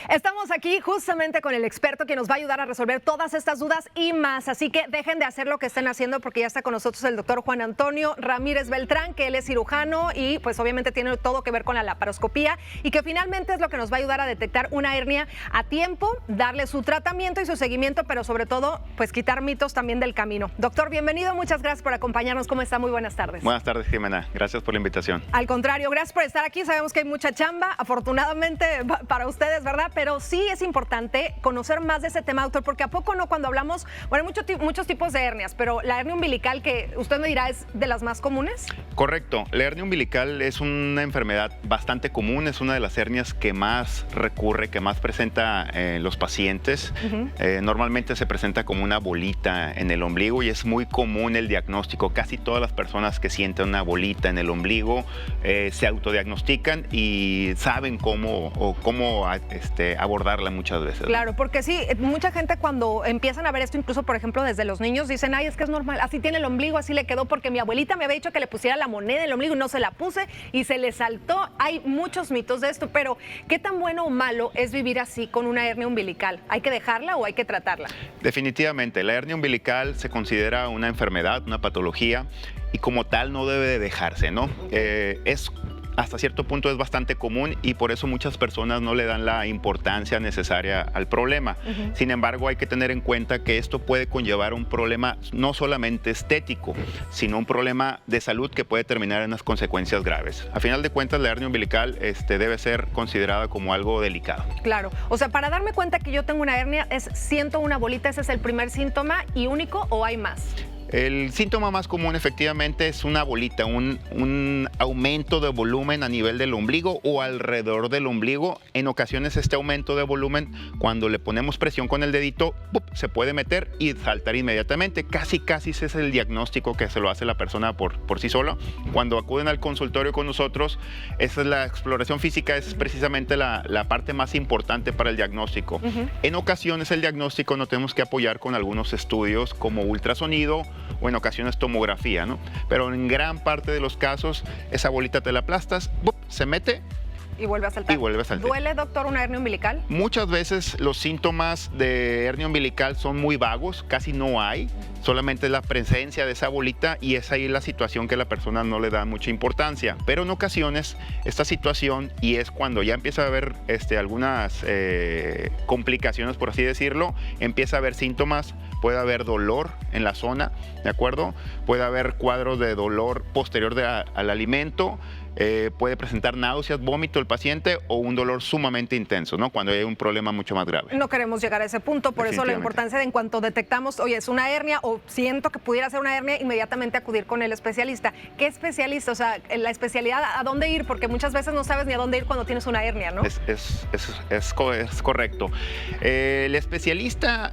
Estamos aquí justamente con el experto que nos va a ayudar a resolver todas estas dudas y más. Así que dejen de hacer lo que estén haciendo porque ya está con nosotros el doctor Juan Antonio Ramírez Beltrán, que él es cirujano y pues obviamente tiene todo que ver con la laparoscopía y que finalmente es lo que nos va a ayudar a detectar una hernia a tiempo, darle su tratamiento y su seguimiento, pero sobre todo pues quitar mitos también del camino. Doctor, bienvenido, muchas gracias por acompañarnos. ¿Cómo está? Muy buenas tardes. Buenas tardes, Jimena. Gracias por la invitación. Al contrario, gracias por estar aquí. Sabemos que hay mucha chamba, afortunadamente para ustedes, ¿verdad? Pero sí es importante conocer más de ese tema, doctor, porque a poco no, cuando hablamos, bueno, hay muchos tipos de hernias, pero la hernia umbilical, que usted me dirá, ¿es de las más comunes? Correcto. La hernia umbilical es una enfermedad bastante común, es una de las hernias que más recurre, que más presenta los pacientes. Normalmente se presenta como una bolita en el ombligo y es muy común el diagnóstico. Casi todas las personas que sienten una bolita en el ombligo se autodiagnostican y saben cómo abordarla muchas veces. Claro, porque sí, mucha gente cuando empiezan a ver esto, incluso por ejemplo desde los niños, dicen, ay, es que es normal, así tiene el ombligo, así le quedó, porque mi abuelita me había dicho que le pusiera la moneda en el ombligo y no se la puse y se le saltó. Hay muchos mitos de esto, pero ¿qué tan bueno o malo es vivir así con una hernia umbilical? ¿Hay que dejarla o hay que tratarla? Definitivamente, la hernia umbilical se considera una enfermedad, una patología, y como tal no debe de dejarse, ¿no? Hasta cierto punto es bastante común y por eso muchas personas no le dan la importancia necesaria al problema. Sin embargo, hay que tener en cuenta que esto puede conllevar un problema no solamente estético, sino un problema de salud que puede terminar en unas consecuencias graves. A final de cuentas, la hernia umbilical debe ser considerada como algo delicado. Claro, o sea, para darme cuenta que yo tengo una hernia, siento una bolita, ese es el primer síntoma y único, ¿o hay más? El síntoma más común efectivamente es una bolita, un aumento de volumen a nivel del ombligo o alrededor del ombligo. En ocasiones este aumento de volumen, cuando le ponemos presión con el dedito, se puede meter y saltar inmediatamente. Casi ese es el diagnóstico que se lo hace la persona por sí sola. Cuando acuden al consultorio con nosotros, esa es la exploración física, es precisamente la parte más importante para el diagnóstico. En ocasiones el diagnóstico nos tenemos que apoyar con algunos estudios como ultrasonido, o en ocasiones tomografía, ¿no? Pero en gran parte de los casos, esa bolita te la aplastas, se mete y vuelve a saltar. ¿Duele, doctor, una hernia umbilical? Muchas veces los síntomas de hernia umbilical son muy vagos, casi no hay, solamente la presencia de esa bolita y es ahí la situación que la persona no le da mucha importancia. Pero en ocasiones esta situación, y es cuando ya empieza a haber algunas complicaciones, por así decirlo, empieza a haber síntomas, puede haber dolor en la zona, ¿de acuerdo? Puede haber cuadros de dolor posterior al alimento, puede presentar náuseas, vómito el paciente o un dolor sumamente intenso, ¿no? Cuando hay un problema mucho más grave. No queremos llegar a ese punto, por eso la importancia de en cuanto detectamos, oye, es una hernia o siento que pudiera ser una hernia, inmediatamente acudir con el especialista. ¿Qué especialista? O sea, la especialidad, ¿a dónde ir? Porque muchas veces no sabes ni a dónde ir cuando tienes una hernia, ¿no? Es correcto. El especialista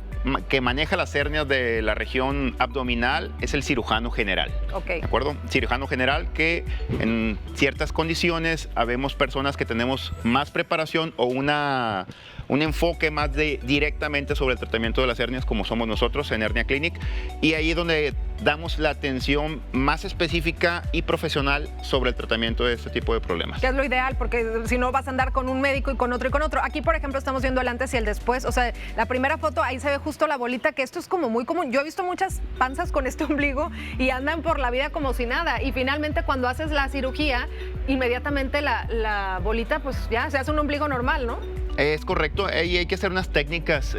que maneja las hernias de la región abdominal es el cirujano general. ¿De acuerdo? Cirujano general que en ciertas condiciones habemos personas que tenemos más preparación o un enfoque más directamente sobre el tratamiento de las hernias, como somos nosotros en Hernia Clinic, y ahí es donde damos la atención más específica y profesional sobre el tratamiento de este tipo de problemas. Que es lo ideal, porque si no vas a andar con un médico y con otro y con otro. Aquí, por ejemplo, estamos viendo el antes y el después. O sea, la primera foto, ahí se ve justo la bolita, que esto es como muy común. Yo he visto muchas panzas con este ombligo y andan por la vida como si nada. Y finalmente, cuando haces la cirugía, inmediatamente la bolita, pues ya se hace un ombligo normal, ¿no? Es correcto, y hay que hacer unas técnicas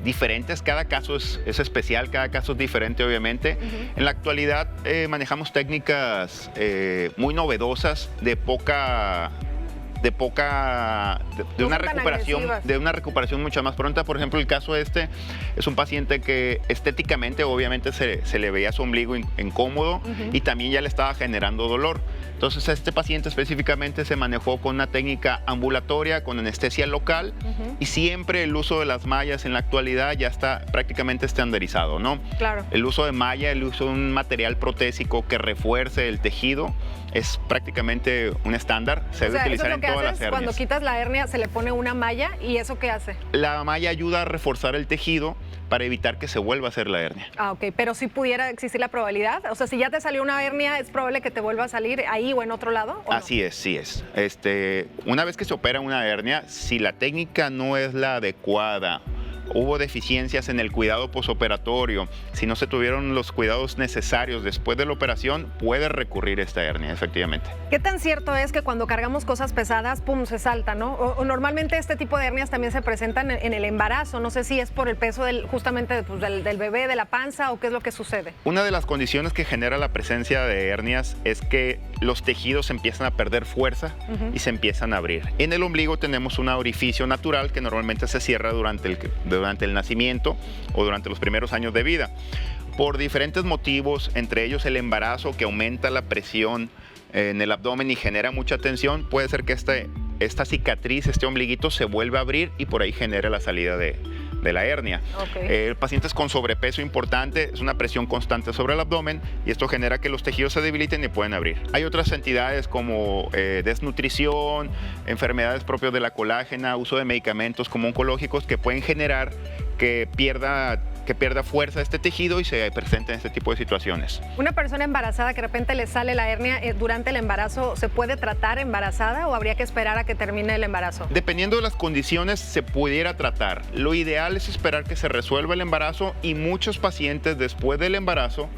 diferentes, cada caso es especial, cada caso es diferente obviamente. En la actualidad manejamos técnicas muy novedosas, de una recuperación mucho más pronta. Por ejemplo, el caso es un paciente que estéticamente obviamente se le veía su ombligo incómodo y también ya le estaba generando dolor. Entonces este paciente específicamente se manejó con una técnica ambulatoria, con anestesia local y siempre el uso de las mallas en la actualidad ya está prácticamente estandarizado, ¿no? Claro. El uso de malla, el uso de un material protésico que refuerce el tejido es prácticamente un estándar, se debe utilizar en todas las hernias. Cuando quitas la hernia se le pone una malla, ¿y eso qué hace? La malla ayuda a reforzar el tejido para evitar que se vuelva a hacer la hernia. Ah, ok, pero si pudiera existir la probabilidad, o sea, si ya te salió una hernia, es probable que te vuelva a salir ahí ahí o en otro lado? ¿O Así es, sí es. Una vez que se opera una hernia, si la técnica no es la adecuada, hubo deficiencias en el cuidado posoperatorio, si no se tuvieron los cuidados necesarios después de la operación, puede recurrir esta hernia, efectivamente. ¿Qué tan cierto es que cuando cargamos cosas pesadas, pum, se salta, ¿no? O normalmente este tipo de hernias también se presentan en el embarazo. No sé si es por el peso justamente pues, del bebé, de la panza, o qué es lo que sucede. Una de las condiciones que genera la presencia de hernias es que los tejidos empiezan a perder fuerza y se empiezan a abrir. En el ombligo tenemos un orificio natural que normalmente se cierra durante el nacimiento o durante los primeros años de vida. Por diferentes motivos, entre ellos el embarazo, que aumenta la presión en el abdomen y genera mucha tensión, puede ser que esta cicatriz, este ombliguito, se vuelva a abrir y por ahí genere la salida de la hernia. Okay. Pacientes con sobrepeso importante, es una presión constante sobre el abdomen y esto genera que los tejidos se debiliten y pueden abrir. Hay otras entidades como desnutrición, enfermedades propias de la colágena, uso de medicamentos como oncológicos que pueden generar que pierda fuerza este tejido y se presente en este tipo de situaciones. Una persona embarazada que de repente le sale la hernia durante el embarazo, ¿se puede tratar embarazada o habría que esperar a que termine el embarazo? Dependiendo de las condiciones, se pudiera tratar. Lo ideal es esperar que se resuelva el embarazo y muchos pacientes después del embarazo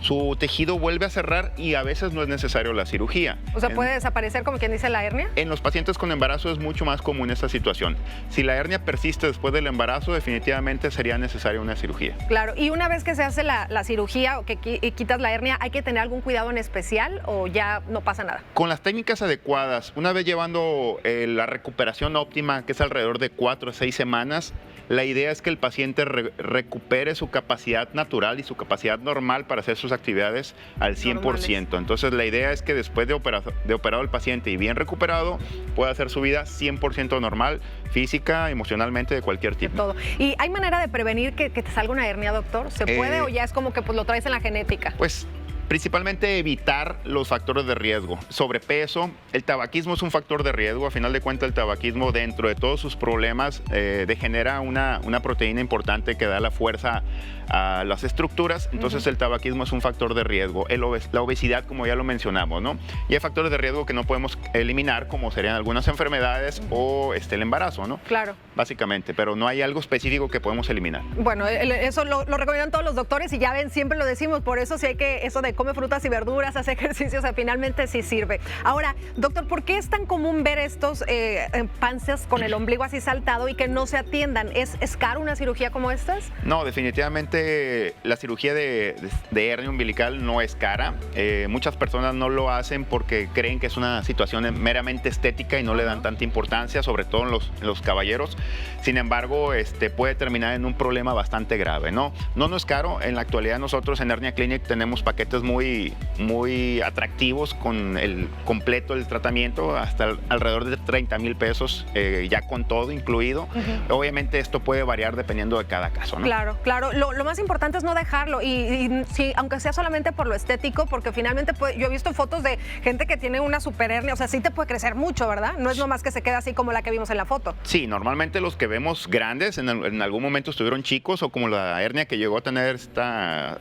su tejido vuelve a cerrar y a veces no es necesario la cirugía. O sea, ¿puede desaparecer como quien dice la hernia? En los pacientes con embarazo es mucho más común esta situación. Si la hernia persiste después del embarazo, definitivamente sería necesaria una cirugía. Claro, y una vez que se hace la cirugía o que quitas la hernia, ¿hay que tener algún cuidado en especial o ya no pasa nada? Con las técnicas adecuadas, una vez llevando la recuperación óptima, que es alrededor de 4 a 6 semanas, la idea es que el paciente recupere su capacidad natural y su capacidad normal para hacer sus actividades al 100%. Normales. Entonces la idea es que después de operado el paciente y bien recuperado, pueda hacer su vida 100% normal, física, emocionalmente, de cualquier tipo. De todo. ¿Y hay manera de prevenir que te salga una hernia, doctor? ¿Se puede o ya es como que pues, lo traes en la genética? Pues principalmente evitar los factores de riesgo. Sobrepeso, el tabaquismo es un factor de riesgo. A final de cuentas, el tabaquismo, dentro de todos sus problemas, degenera una proteína importante que da la fuerza a las estructuras. Entonces, el tabaquismo es un factor de riesgo. La obesidad, como ya lo mencionamos, ¿no? Y hay factores de riesgo que no podemos eliminar, como serían algunas enfermedades o el embarazo, ¿no? Claro. Básicamente, pero no hay algo específico que podemos eliminar. Bueno, eso lo recomiendan todos los doctores y ya ven, siempre lo decimos. Por eso sí hay que, eso de come frutas y verduras, hace ejercicios, finalmente sí sirve. Ahora, doctor, ¿por qué es tan común ver estos panzas con el ombligo así saltado y que no se atiendan? ¿Es caro una cirugía como estas? No, definitivamente la cirugía de hernia umbilical no es cara. Muchas personas no lo hacen porque creen que es una situación meramente estética y no le dan tanta importancia, sobre todo en los caballeros. Sin embargo, puede terminar en un problema bastante grave, ¿no? No es caro. En la actualidad nosotros en Hernia Clinic tenemos paquetes muy atractivos con el completo del tratamiento, hasta alrededor de 30,000 pesos, ya con todo incluido. Obviamente esto puede variar dependiendo de cada caso, ¿no? Claro, claro. Lo más importante es no dejarlo y sí, aunque sea solamente por lo estético, porque finalmente yo he visto fotos de gente que tiene una super hernia, o sea, sí te puede crecer mucho, ¿verdad? No es nomás que se queda así como la que vimos en la foto. Sí, normalmente los que vemos grandes en algún momento estuvieron chicos, o como la hernia que llegó a tener esta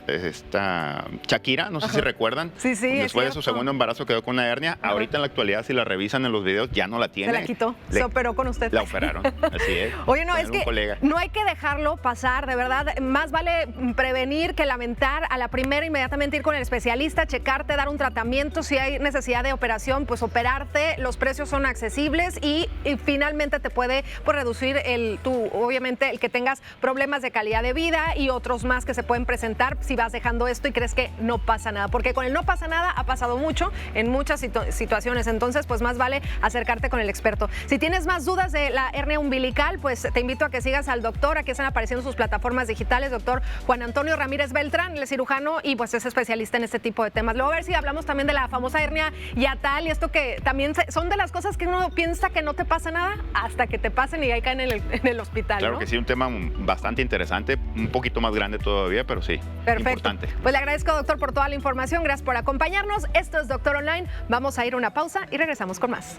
Shakira, no sé si recuerdan. Sí, sí. Después de su segundo embarazo quedó con una hernia. Ahorita en la actualidad, si la revisan en los videos, ya no la tiene. Se la quitó, se operó con usted. La operaron, así es. Oye, no, es que no hay que dejarlo pasar, de verdad. Más vale prevenir que lamentar. A la primera, inmediatamente ir con el especialista, checarte, dar un tratamiento. Si hay necesidad de operación, pues operarte. Los precios son accesibles y finalmente te puede pues, reducir obviamente, el que tengas problemas de calidad de vida y otros más que se pueden presentar si vas dejando esto y crees que no pasa nada. Porque con el no pasa nada ha pasado mucho en muchas situaciones. Entonces, pues más vale acercarte con el experto. Si tienes más dudas de la hernia umbilical, pues te invito a que sigas al doctor. Aquí están apareciendo sus plataformas digitales. Doctor Juan Antonio Ramírez Beltrán, él es cirujano y pues es especialista en este tipo de temas. Luego a ver si hablamos también de la famosa hernia hiatal y esto que también son de las cosas que uno piensa que no te pasa nada hasta que te pasen y ahí caen en el hospital. Claro, ¿no? Que sí, un tema bastante interesante, un poquito más grande todavía, pero sí, perfecto. Importante. Pues le agradezco, doctor, por toda la información. Gracias por acompañarnos. Esto es Doctor Online. Vamos a ir a una pausa y regresamos con más.